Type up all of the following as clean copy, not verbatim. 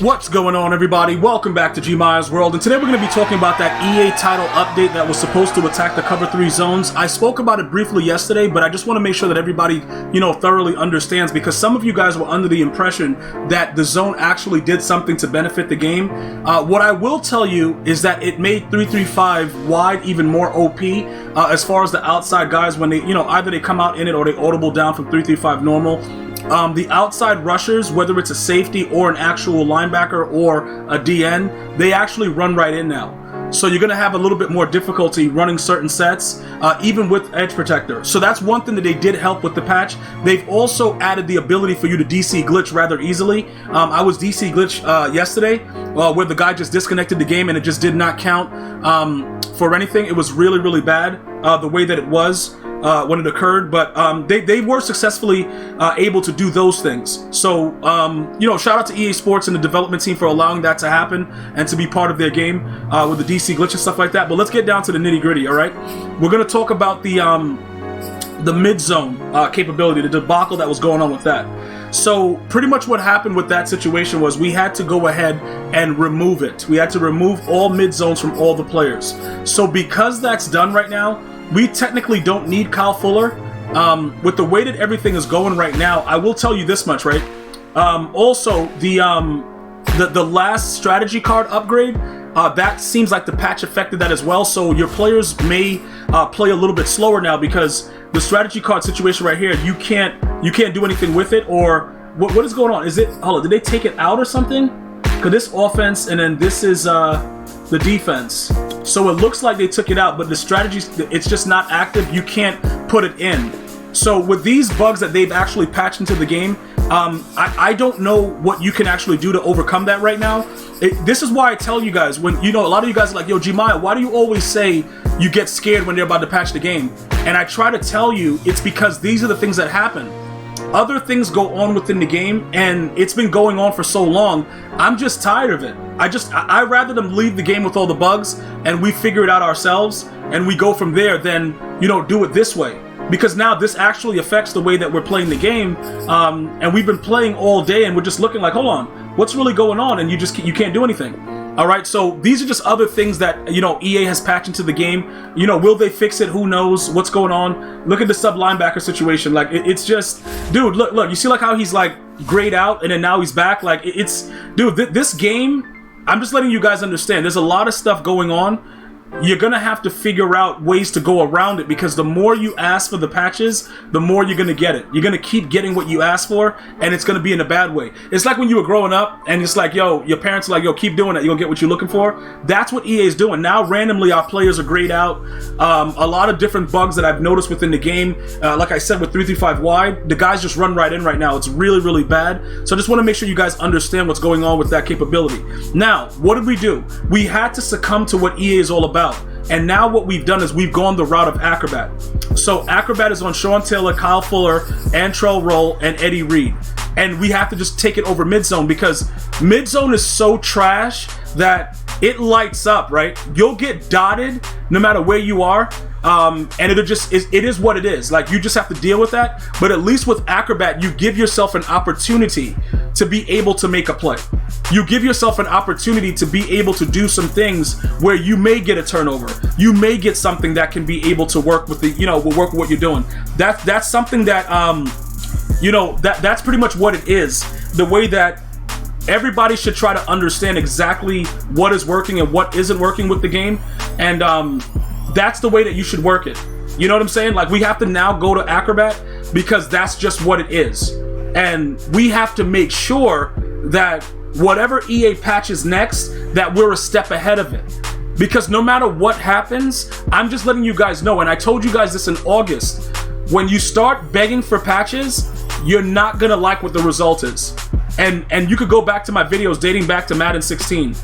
What's going on, everybody? Welcome back to GmiasWorld, and today we're going to be talking about that EA title update that was supposed to attack the Cover 3 zones. I spoke about it briefly yesterday, but I just want to make sure that everybody, thoroughly understands, because some of you guys were under the impression that the zone actually did something to benefit the game. What I will tell you is that it made 335 wide even more OP as far as the outside guys when they, either they come out in it or they audible down from 335 normal. The outside rushers, whether it's a safety or an actual linebacker or a DN, they actually run right in now. So you're going to have a little bit more difficulty running certain sets, even with edge protector. So that's one thing that they did help with the patch. They've also added the ability for you to DC glitch rather easily. I was DC glitch yesterday, where the guy just disconnected the game and it just did not count for anything. It was really, really bad the way that it was when it occurred, but they were successfully able to do those things. So, shout out to EA Sports and the development team for allowing that to happen and to be part of their game with the DC glitch and stuff like that. But let's get down to the nitty gritty, all right? We're going to talk about the mid-zone capability, the debacle that was going on with that. So pretty much what happened with that situation was we had to go ahead and remove it. We had to remove all mid-zones from all the players. So because that's done right now, we technically don't need Kyle Fuller. With the way that everything is going right now, I will tell you this much, right? Also, the last strategy card upgrade, that seems like the patch affected that as well. So your players may play a little bit slower now because the strategy card situation right here, you can't do anything with it. Or what is going on? Is it? Hold on, did they take it out or something? Because this offense and then this is the defense. So it looks like they took it out, but the strategy, it's just not active. You can't put it in. So with these bugs that they've actually patched into the game, I don't know what you can actually do to overcome that right now. This is why I tell you guys, when, a lot of you guys are like, yo, Gmia, why do you always say you get scared when they're about to patch the game? And I try to tell you, it's because these are the things that happen. Other things go on within the game, and it's been going on for so long. I'm just tired of it. I rather them leave the game with all the bugs, and we figure it out ourselves, and we go from there than, do it this way. Because now this actually affects the way that we're playing the game, and we've been playing all day, and we're just looking like, hold on, what's really going on? And you can't do anything. All right, so these are just other things that, EA has patched into the game. Will they fix it? Who knows what's going on? Look at the sub linebacker situation. Like, it's just, dude, look, you see like how he's like grayed out and then now he's back? Like, dude, this game, I'm just letting you guys understand, there's a lot of stuff going on. You're going to have to figure out ways to go around it, because the more you ask for the patches, the more you're going to get it. You're going to keep getting what you ask for, and it's going to be in a bad way. It's like when you were growing up, and it's like, yo, your parents are like, yo, keep doing it. You're going to get what you're looking for. That's what EA is doing. Now, randomly, our players are grayed out. A lot of different bugs that I've noticed within the game. Like I said, with 335 wide, the guys just run right in right now. It's really, really bad. So I just want to make sure you guys understand what's going on with that capability. Now, what did we do? We had to succumb to what EA is all about. And now what we've done is we've gone the route of Acrobat. So Acrobat is on Sean Taylor, Kyle Fuller, Antrell Roll, and Eddie Reed. And we have to just take it over Midzone, because Midzone is so trash that it lights up, right? You'll get dotted no matter where you are. And it is what it is. Like, you just have to deal with that. But at least with Acrobat, you give yourself an opportunity to be able to make a play. You give yourself an opportunity to be able to do some things where you may get a turnover. You may get something that can be able to work with will work with what you're doing. That's something that, that's pretty much what it is. The way that everybody should try to understand exactly what is working and what isn't working with the game. And, that's the way that you should work it. You know what I'm saying? Like, we have to now go to Acrobat because that's just what it is. And we have to make sure that whatever EA patches next, that we're a step ahead of it. Because no matter what happens, I'm just letting you guys know, and I told you guys this in August, when you start begging for patches, you're not gonna like what the result is. And you could go back to my videos dating back to Madden 16.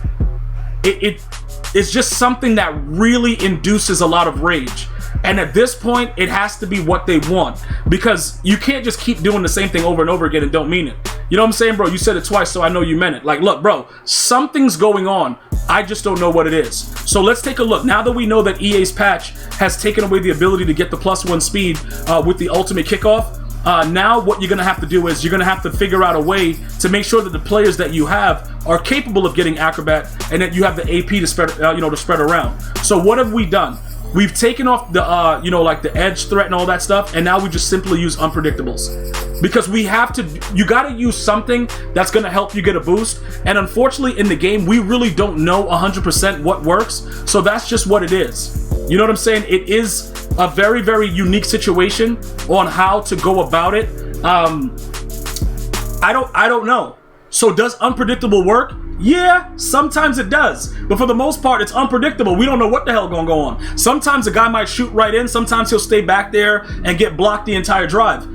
It's just something that really induces a lot of rage. And at this point, it has to be what they want, because you can't just keep doing the same thing over and over again and don't mean it. You know what I'm saying, bro? You said it twice, so I know you meant it. Like, look, bro, something's going on. I just don't know what it is. So let's take a look. Now that we know that EA's patch has taken away the ability to get the +1 speed with the ultimate kickoff, Now what you're going to have to do is you're going to have to figure out a way to make sure that the players that you have are capable of getting acrobat, and that you have the AP to spread, to spread around. So what have we done? We've taken off the, like the edge threat and all that stuff, and now we just simply use unpredictables. Because we have to, you gotta use something that's gonna help you get a boost, and unfortunately in the game, we really don't know 100% what works, so that's just what it is. You know what I'm saying? It is a very, very unique situation on how to go about it. I don't know. So does unpredictable work? Yeah, sometimes it does. But for the most part, it's unpredictable. We don't know what the hell gonna go on. Sometimes a guy might shoot right in. Sometimes he'll stay back there and get blocked the entire drive.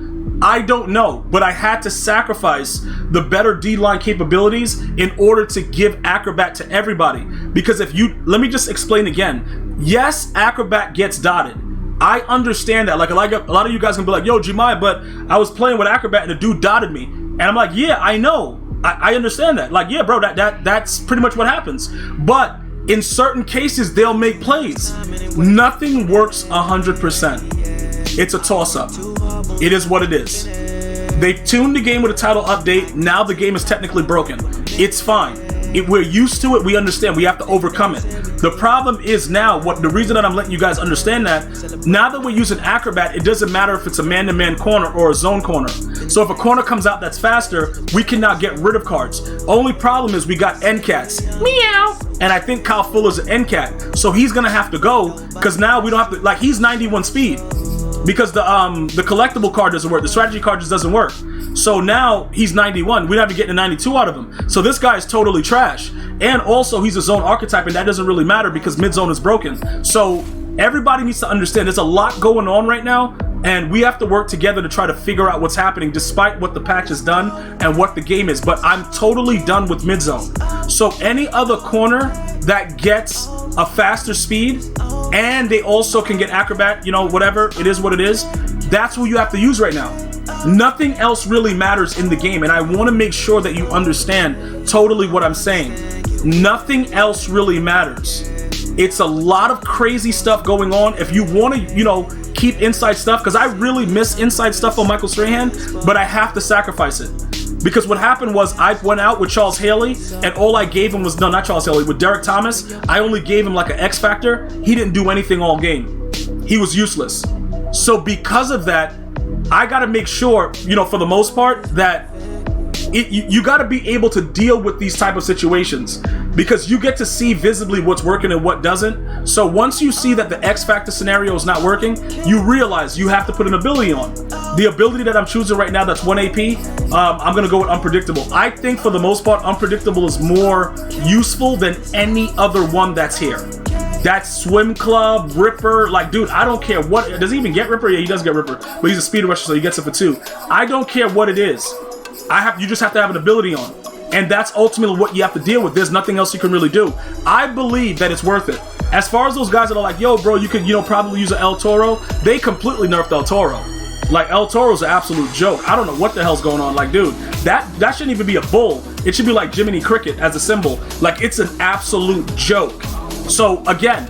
I don't know, but I had to sacrifice the better D-line capabilities in order to give Acrobat to everybody. Because let me just explain again. Yes, Acrobat gets dotted. I understand that. Like a lot of you guys can be like, yo, Gmias, but I was playing with Acrobat and the dude dotted me. And I'm like, yeah, I know. I understand that. Like, yeah, bro, that's pretty much what happens. But in certain cases, they'll make plays. Nothing works 100%. It's a toss-up. It is what it is. They've tuned the game with a title update. Now the game is technically broken. It's fine. We're used to it. We understand. We have to overcome it. The problem is now, the reason that I'm letting you guys understand that, now that we're using Acrobat, it doesn't matter if it's a man-to-man corner or a zone corner. So if a corner comes out that's faster, we can now get rid of cards. Only problem is we got end cats. Meow! And I think Kyle Fuller's an end cat. So he's going to have to go, because now we don't have to, like, he's 91 speed. Because the collectible card doesn't work. The strategy card just doesn't work. So now he's 91. We're not even getting a 92 out of him. So this guy is totally trash. And also he's a zone archetype, and that doesn't really matter because Midzone is broken. So everybody needs to understand there's a lot going on right now, and we have to work together to try to figure out what's happening despite what the patch has done and what the game is. But I'm totally done with Midzone. So any other corner that gets a faster speed, and they also can get Acrobat, whatever, it is what it is, that's who you have to use right now. Nothing else really matters in the game, and I want to make sure that you understand totally what I'm saying. Nothing else really matters. It's a lot of crazy stuff going on. If you want to, keep inside stuff, because I really miss inside stuff on Michael Strahan, but I have to sacrifice it. Because what happened was I went out with Charles Haley, and all I gave him was, no, not Charles Haley, with Derek Thomas, I only gave him like an X Factor. He didn't do anything all game. He was useless. So because of that, I got to make sure, for the most part, that you got to be able to deal with these type of situations, because you get to see visibly what's working and what doesn't. So once you see that the X Factor scenario is not working, you realize you have to put an ability on. The ability that I'm choosing right now, that's 1 AP, I'm going to go with Unpredictable. I think for the most part, Unpredictable is more useful than any other one that's here. That Swim Club, Ripper, like, dude, I don't care what, does he even get Ripper? Yeah, he does get Ripper, but he's a speed rusher, so he gets it for 2. I don't care what it is. You just have to have an ability on. And that's ultimately what you have to deal with. There's nothing else you can really do. I believe that it's worth it. As far as those guys that are like, yo, bro, you could, probably use an El Toro, they completely nerfed El Toro. Like, El Toro's an absolute joke. I don't know what the hell's going on. Like, dude, that shouldn't even be a bull. It should be like Jiminy Cricket as a symbol. Like, it's an absolute joke. So, again,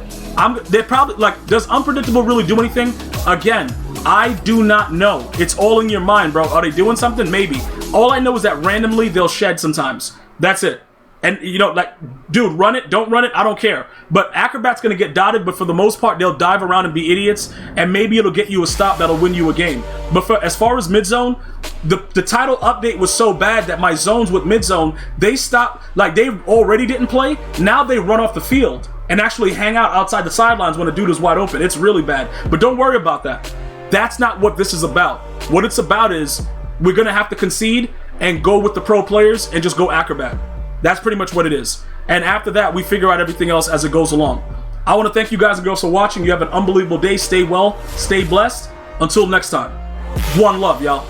they're probably, like, does Unpredictable really do anything? Again, I do not know. It's all in your mind, bro. Are they doing something? Maybe. All I know is that randomly they'll shed sometimes. That's it. And, like, dude, run it, don't run it, I don't care. But Acrobat's going to get dotted, but for the most part, they'll dive around and be idiots, and maybe it'll get you a stop that'll win you a game. But as far as Midzone, the title update was so bad that my zones with Midzone, they stopped, like, they already didn't play, now they run off the field and actually hang out outside the sidelines when a dude is wide open. It's really bad. But don't worry about that. That's not what this is about. What it's about is we're going to have to concede and go with the pro players and just go Acrobat. That's pretty much what it is. And after that, we figure out everything else as it goes along. I want to thank you guys and girls for watching. You have an unbelievable day. Stay well, stay blessed. Until next time. One love, y'all.